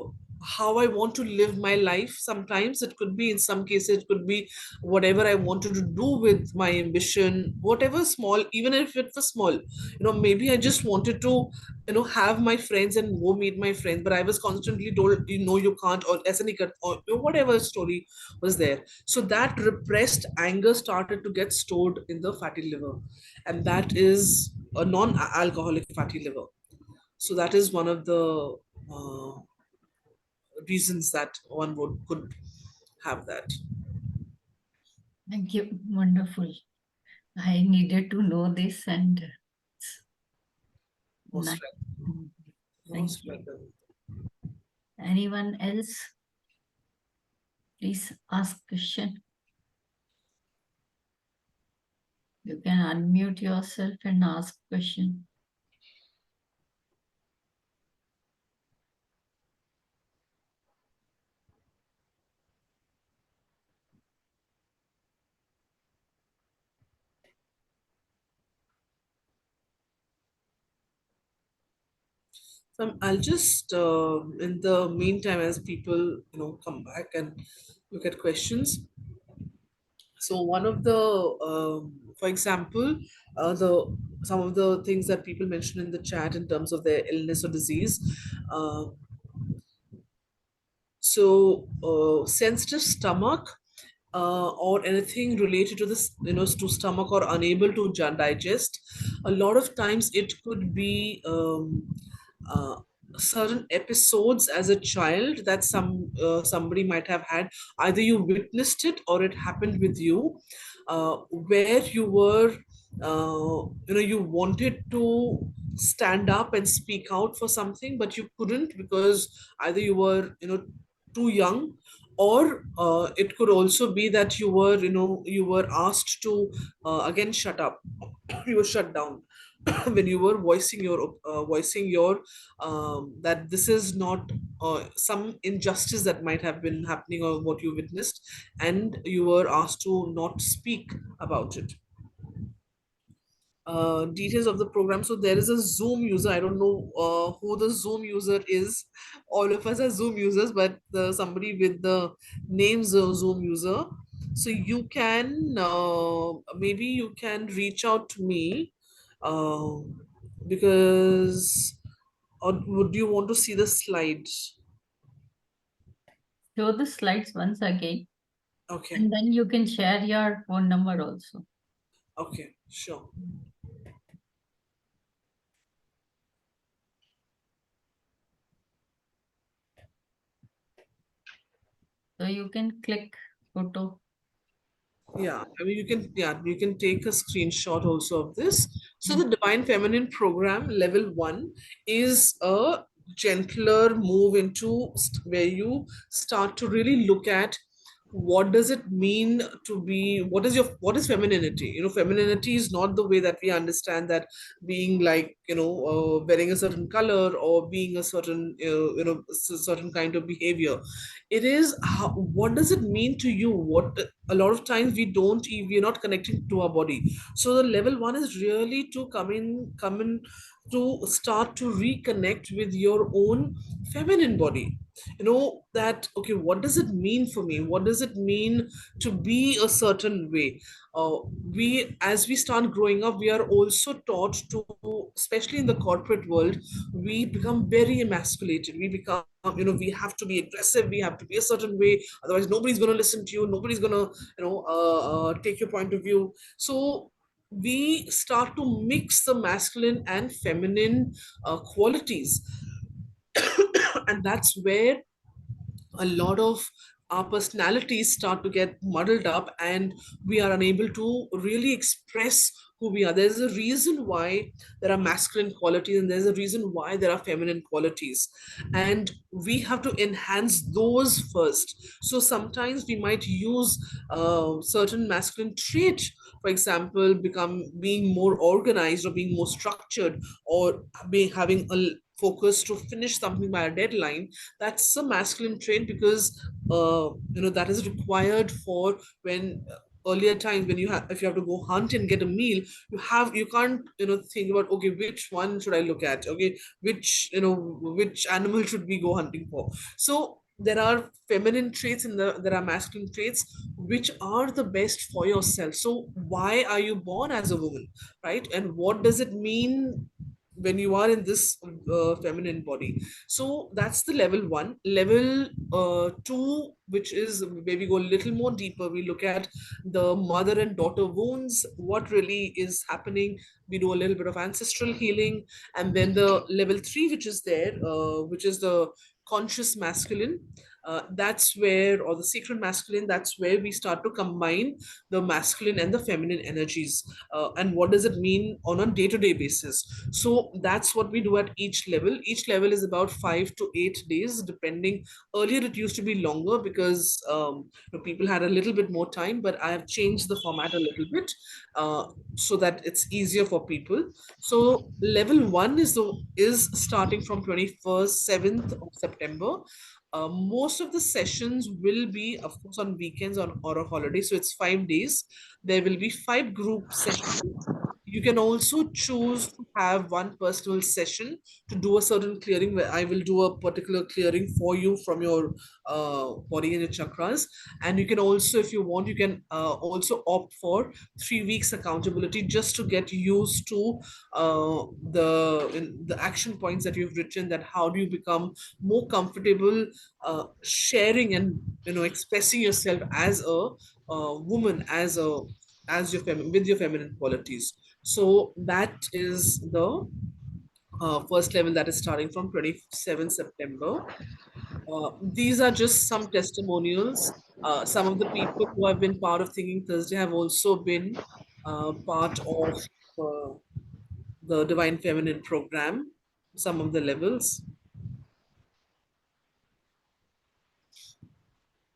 how I want to live my life. Sometimes it could be, in some cases, it could be whatever I wanted to do with my ambition, whatever small, even if it was small. Maybe I just wanted to, have my friends and go meet my friends, but I was constantly told, you can't, or "ऐसा नहीं कर," or whatever story was there. So that repressed anger started to get stored in the fatty liver, and that is a non-alcoholic fatty liver. So that is one of the uh, reasons that one would could have that. Thank you. Wonderful. I needed to know this, and Most nice. welcome. Thank Most you. welcome. Anyone else? Please ask question. You can unmute yourself and ask question. So I'll just, in the meantime, as people, come back and look at questions. So one of the, for example, the some of the things that people mention in the chat in terms of their illness or disease. Uh, sensitive stomach, or anything related to this, to stomach, or unable to digest. A lot of times it could be uh, certain episodes as a child that somebody might have had. Either you witnessed it or it happened with you, where you were, you wanted to stand up and speak out for something, but you couldn't because either you were, too young, or it could also be that you were asked to again shut up. You were shut down when you were voicing your that this is not some injustice that might have been happening or what you witnessed, and you were asked to not speak about it. Details of the program. So there is a Zoom user. I don't know who the Zoom user is. All of us are Zoom users, but somebody with the name Zoom user. So you can maybe you can reach out to me uh, because or would you want to see the slides? Show the slides once again, Okay, and then you can share your phone number also. okay, sure. So you can click photo. Yeah, I mean, you can take a screenshot also of this. So the Divine Feminine program, level one, is a gentler move into where you start to really look at what does it mean to be, what is femininity? Femininity is not the way that we understand that being like, wearing a certain color or being a certain, certain kind of behavior. It is what does it mean to you? What a lot of times we're not connecting to our body. So the level one is really to come in to start to reconnect with your own feminine body. That okay, what does it mean for me? What does it mean to be a certain way? We As we start growing up, we are also taught to, especially in the corporate world, we become very emasculated. We become, we have to be aggressive, we have to be a certain way, otherwise nobody's going to listen to you, nobody's going to take your point of view. So we start to mix the masculine and feminine qualities. And that's where a lot of our personalities start to get muddled up, and we are unable to really express who we are. There's a reason why there are masculine qualities and there's a reason why there are feminine qualities, and we have to enhance those first. So sometimes we might use certain masculine trait, for example, being more organized or being more structured, or being having a focus to finish something by a deadline. That's a masculine trait because that is required for when earlier times when if you have to go hunt and get a meal, you can't think about, okay, which one should I look at, okay, which animal should we go hunting for. So there are feminine traits and there are masculine traits which are the best for yourself. So why are you born as a woman, right? And what does it mean when you are in this feminine body? So that's the level one. Level two, which is where we go a little more deeper, we look at the mother and daughter wounds, what really is happening. We do a little bit of ancestral healing. And then the level three, which is there, which is the conscious masculine. That's where, or the sacred masculine, that's where we start to combine the masculine and the feminine energies. And what does it mean on a day-to-day basis? So that's what we do at each level. Each level is about 5 to 8 days, depending. Earlier, it used to be longer because people had a little bit more time, but I have changed the format a little bit so that it's easier for people. So level one is starting from 21st, 7th of September. Most of the sessions will be, of course, on weekends or a holiday. So it's 5 days. There will be 5 group sessions. You can also choose to have one personal session to do a certain clearing, where I will do a particular clearing for you from your body and your chakras. And you can also, if you want, you can also opt for 3 weeks accountability, just to get used to the action points that you've written, that how do you become more comfortable sharing and expressing yourself as a woman, as with your feminine qualities. So that is the first level, that is starting from 27 September. These are just some testimonials. Some of the people who have been part of Thinking Thursday have also been part of uh, the Divine Feminine program, some of the levels.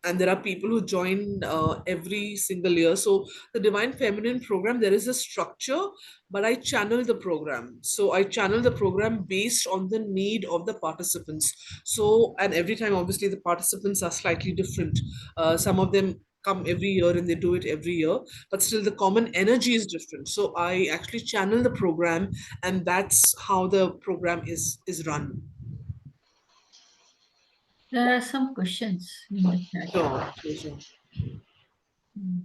and there are people who join every single year. So the Divine Feminine program, there is a structure, but I channel the program. So I channel the program based on the need of the participants. So, and every time, obviously, the participants are slightly different. Some of them come every year and they do it every year, but still the common energy is different. So I actually channel the program, and that's how the program is run. There are some questions in the chat. Sure, sure, sure. Mm.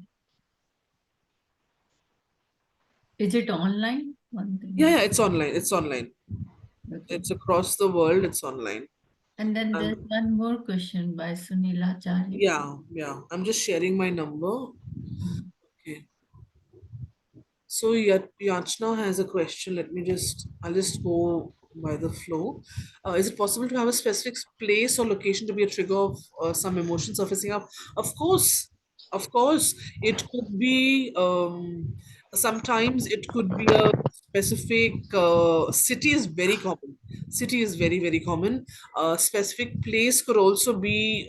Is it online? One thing. Yeah, it's online. It's online. Okay. It's across the world. It's online. And then there's Um, one more question by Sunila Acharya. yeah, yeah. I'm just sharing my number. Mm. Okay. So Yachna has a question. I'll just go by the flow. Is it possible to have a specific place or location to be a trigger of some emotion surfacing up? Of course, of course. It could be, sometimes it could be a specific city is very common. City is very, very common. Specific place could also be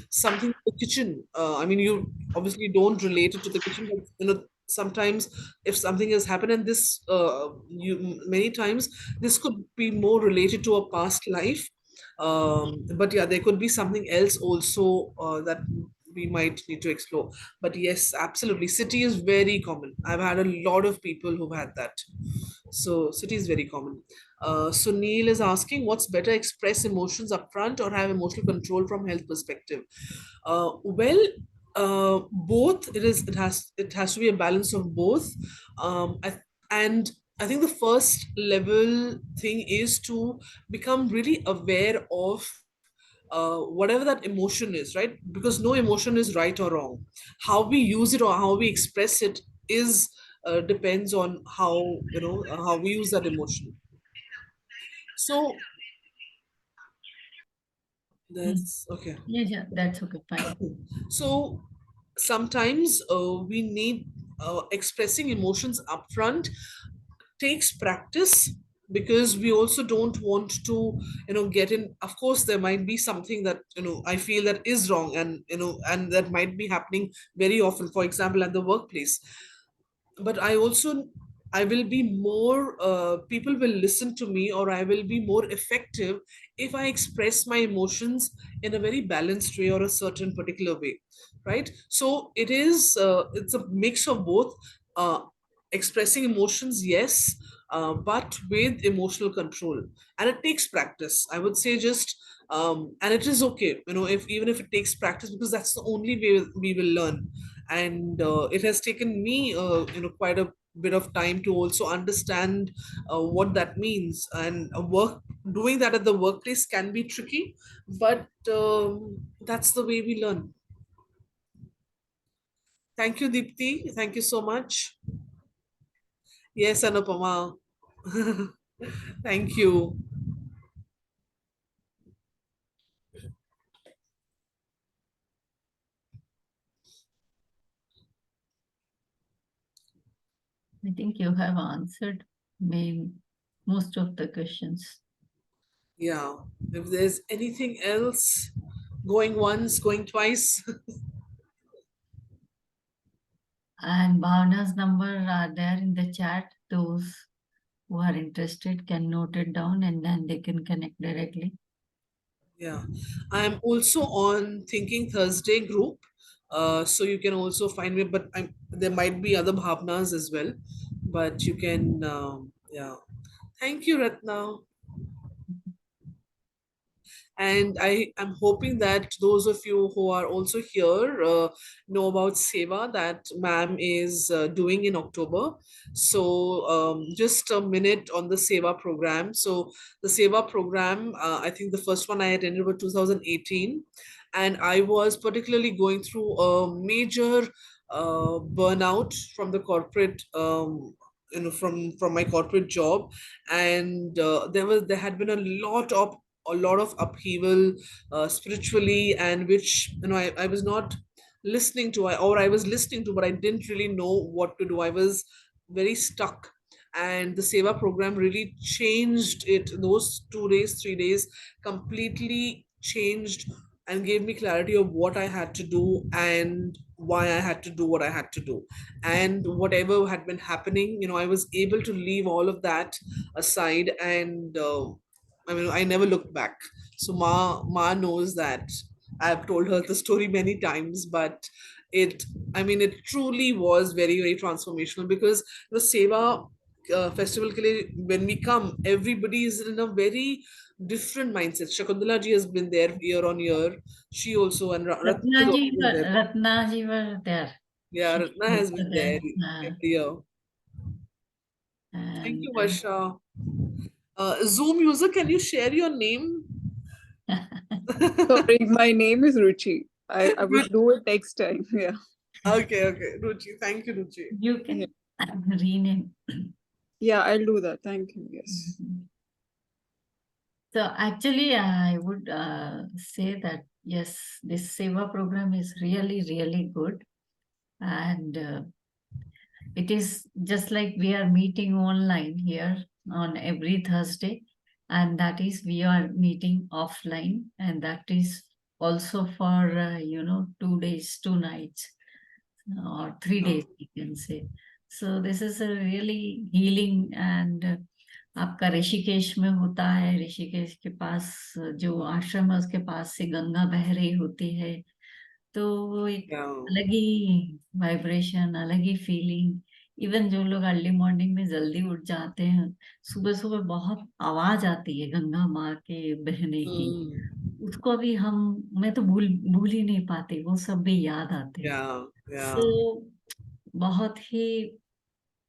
something in the kitchen. I mean, you obviously don't relate it to the kitchen, but sometimes if something has happened, and this you many times this could be more related to a past life, but yeah, there could be something else also that we might need to explore. But yes, absolutely, city is very common. I've had a lot of people who've had that. So city is very common. So Neil is asking, what's better, express emotions upfront or have emotional control from health perspective? Well, both. It has to be a balance of both. And I think the first level thing is to become really aware of whatever that emotion is, right? Because no emotion is right or wrong. How we use it or how we express it is depends on how we use that emotion. So Mm. that's okay. Yeah, yeah, that's okay, fine. So sometimes we need expressing emotions upfront takes practice, because we also don't want to get in. Of course there might be something that I feel that is wrong, and and that might be happening very often, for example at the workplace. But I will be more, people will listen to me, or I will be more effective if I express my emotions in a very balanced way or a certain particular way, right? So it's a mix of both. uh, Expressing emotions, yes, but with emotional control, and it takes practice, I would say. Just and it is okay, if even if it takes practice, because that's the only way we will learn. And it has taken me quite a bit of time to also understand what that means. And work doing that at the workplace can be tricky, but that's the way we learn. Thank you, Deepti. Thank you so much. Yes, Anupama. Thank you. I think you have answered most of the questions. Yeah, if there's anything else, going once, going twice. And Bhavna's number are there in the chat. Those who are interested can note it down and then they can connect directly. Yeah, I'm also on Thinking Thursday group, so you can also find me. But there might be other bhavnas as well, but you can. Yeah, thank you, Ratna. And I am hoping that those of you who are also here know about Seva that ma'am is doing in October. So just a minute on the Seva program. So the Seva program, I think the first one I attended was 2018, and I was particularly going through a major burnout from the corporate. From my corporate job, and there had been a lot of upheaval spiritually, and which I was not listening to, or I was listening to, but I didn't really know what to do. I was very stuck, and the Seva program really changed it. Those 2 days, 3 days completely changed and gave me clarity of what I had to do and why I had to do what I had to do. And whatever had been happening, I was able to leave all of that aside, and I mean, I never looked back. So Ma knows that I've told her the story many times, but it, I mean, it truly was very, very transformational, because the Seva festival ke liye, when we come, everybody is in a very different mindset. Shakuntala ji has been there year on year. She also, and Ratna has also been there. Ratna ji were there. Yeah, She Ratna was has been there every year. Thank And you, Varsha. Zoom user, can you share your name? Sorry, my name is Ruchi. I will do it next time. Yeah. Okay, Ruchi. Thank you, Ruchi. you can rename. Yeah, I'll do that. Thank you. Yes. So actually, I would say that yes, this Seva program is really, really good. And it is just like we are meeting online here on every Thursday. And that is, we are meeting offline. And that is also for, 2 days, 2 nights, or 3 days, you can say. So this is a really healing. And आपका ऋषिकेश में होता है, ऋषिकेश के पास जो आश्रम है उसके पास से गंगा बह रही होती है, तो वो एक अलग ही वाइब्रेशन, अलग ही फीलिंग। इवन जो लोग अर्ली मॉर्निंग में जल्दी उठ जाते हैं, सुबह सुबह बहुत आवाज आती है गंगा माँ के बहने की, उसको भी मैं तो भूल ही नहीं पाती, वो सब भी याद आते हैं। सो बहुत ही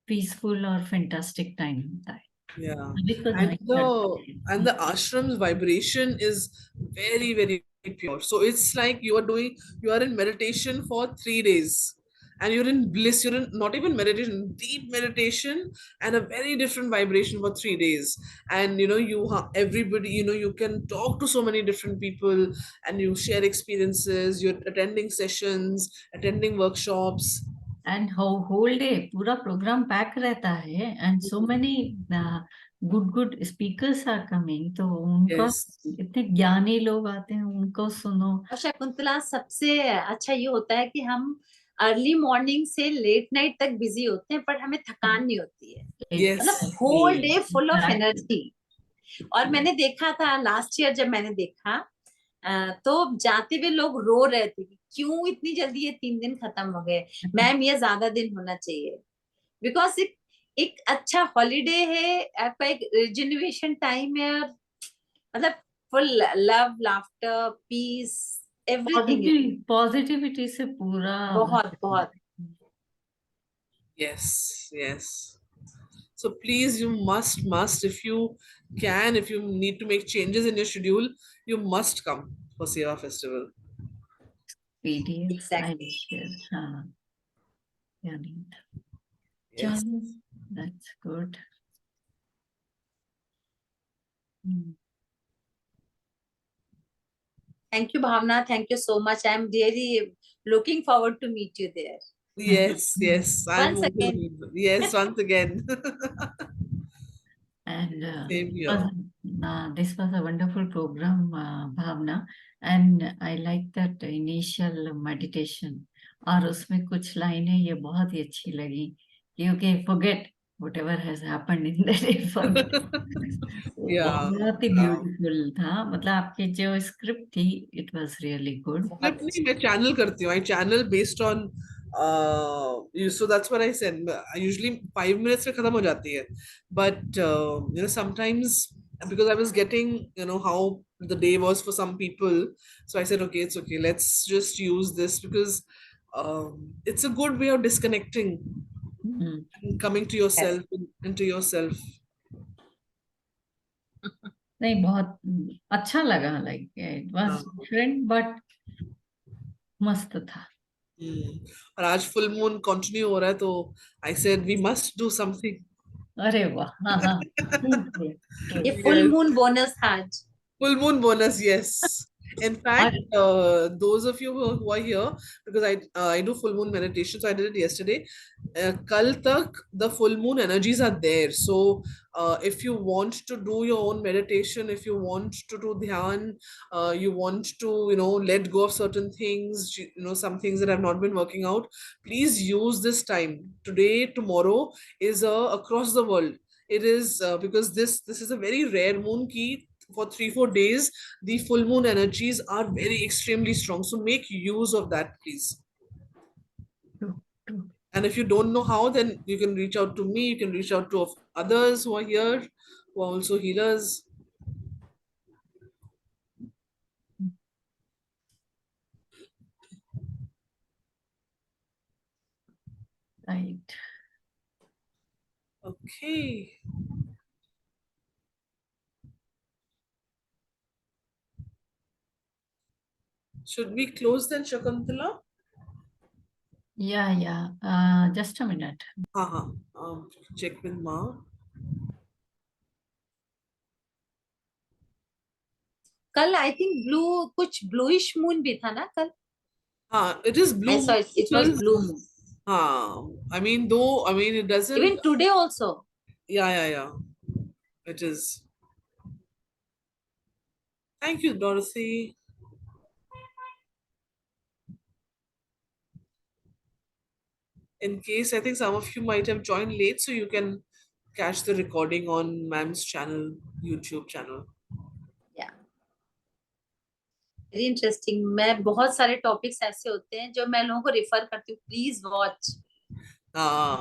पीसफुल और फैंटास्टिक टाइम होता है। Yeah, Because and the ashram's vibration is very, very pure. So it's like you are in meditation for 3 days, and you're in bliss. You're in not even meditation, deep meditation, and a very different vibration for 3 days. And everybody, you can talk to so many different people, and you share experiences. You're attending sessions, attending workshops. And whole day पूरा programme pack रहता है, and so many good speakers are coming, तो उनको इतने ज्ञानी लोग आते हैं, उनको सुनो। और शकुंतला, सबसे अच्छा ये होता है कि हम अर्ली मॉर्निंग से लेट नाइट तक बिजी होते हैं, पर हमें थकान नहीं होती है, मतलब whole day full of energy. और मैंने देखा था लास्ट ईयर, जब मैंने देखा तो जाते हुए लोग रो रहे थे कि क्यों इतनी जल्दी ये 3 दिन खत्म हो गए, मैम ये ज्यादा दिन होना चाहिए। बिकॉज एक अच्छा हॉलीडे है, आपका एक रिजनरेशन टाइम है, और मतलब full love, laughter, peace, everything, positivity से पूरा बहुत। Yes. So please, you must, if you can, if you need to make changes in your schedule, you must come for Seva Festival. PDF Exactly. Yes. That's good. Thank you, Bhavna. Thank you so much. I'm really looking forward to meet you there. Yes. Once again. Yes, once again. And Same here. this was a wonderful program, Bhavna, and I like that initial meditation. और उसमें कुछ लाइनें ये बहुत ही अच्छी लगी, क्योंकि forget whatever has happened in the day, forget. बहुत ही ब्यूटीफुल था, मतलब आपकी जो स्क्रिप्ट थी, it was really good. Script नहीं, मैं चैनल करती हूँ, I channel based on so that's what I said. Usually 5 minutes में खत्म हो जाती है, but sometimes because I was getting how the day was for some people, so I said okay, it's okay, let's just use this, because it's a good way of disconnecting and coming to yourself, into yourself. नहीं, बहुत अच्छा लगा, like it was different but मस्त था। और आज full moon continue हो रहा है, तो I said we must do something. अरे वाह, हाँ। ये फुल मून बोनस था आज। Full moon bonus, yes. In fact, those of you who are here, because I do full moon meditation, so I did it yesterday. Kal tak the full moon energies are there. So if you want to do your own meditation, if you want to do dhyan, you want to let go of certain things, some things that have not been working out, please use this time. Today, tomorrow is across the world. It is because this is a very rare moon ki. For 3-4 days the full moon energies are very extremely strong, so make use of that, please. True, true. And if you don't know how, then you can reach out to me, you can reach out to others who are here, who are also healers. Right. Okay. Should we close then, Shakuntala? Yeah. Just a minute. Check with Ma. कल I think blue कुछ bluish moon भी था ना कल. It is blue. I saw it was blue moon. I mean, it doesn't. Even today also. Yeah. It is. Thank you, Dorothy. In case, I think some of you might have joined late, so you can catch the recording on Ma'am's channel, YouTube channel. Yeah. Very interesting. मैं बहुत सारे topics ऐसे होते हैं जो मैं लोगों को रिफर करती हूँ, प्लीज वॉच.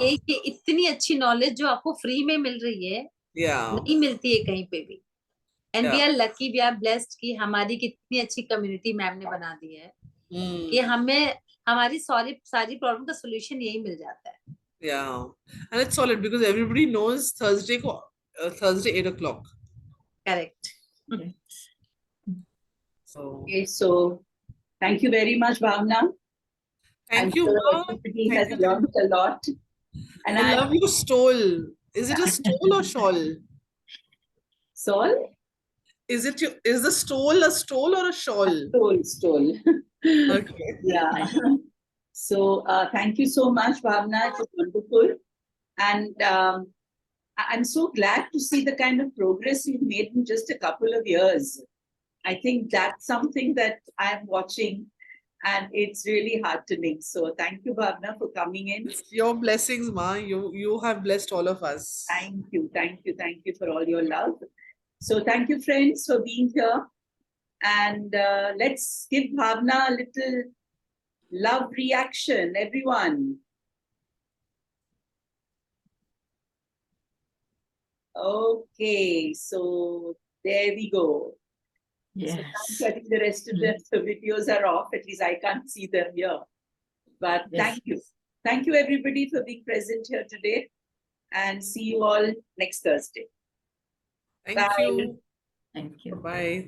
ये इतनी अच्छी नॉलेज जो आपको फ्री में मिल रही है, नहीं मिलती है कहीं पे भी. And we are lucky, we are blessed कि हमारी कितनी अच्छी कम्युनिटी मैम ने बना दी है कि हमें हमारी सारी प्रॉब्लम का सोल्यूशन यही मिल जाता है. Yeah, and it's solid because everybody knows Thursday 8 o'clock. Correct. Okay, so thank you very much, Bhavna. Thank you, sure Ma. everybody has learned a lot. And I love your stole. Is it a stole or shawl? Sol? Is the stole a stole or a shawl? Stole. Okay. Yeah. So thank you so much, Bhavna. It was wonderful. And I'm so glad to see the kind of progress you've made in just a couple of years. I think that's something that I'm watching, and it's really heartening. So thank you, Bhavna, for coming in. Your blessings, Ma. You have blessed all of us. Thank you for all your love. So thank you, friends, for being here. And let's give Bhavna a little love reaction, everyone. Okay, so there we go. Yes. So I think the rest of the videos are off. At least I can't see them here. But Yes. thank you. Thank you, everybody, for being present here today. And see you all next Thursday. Thank you. Thank you. Bye.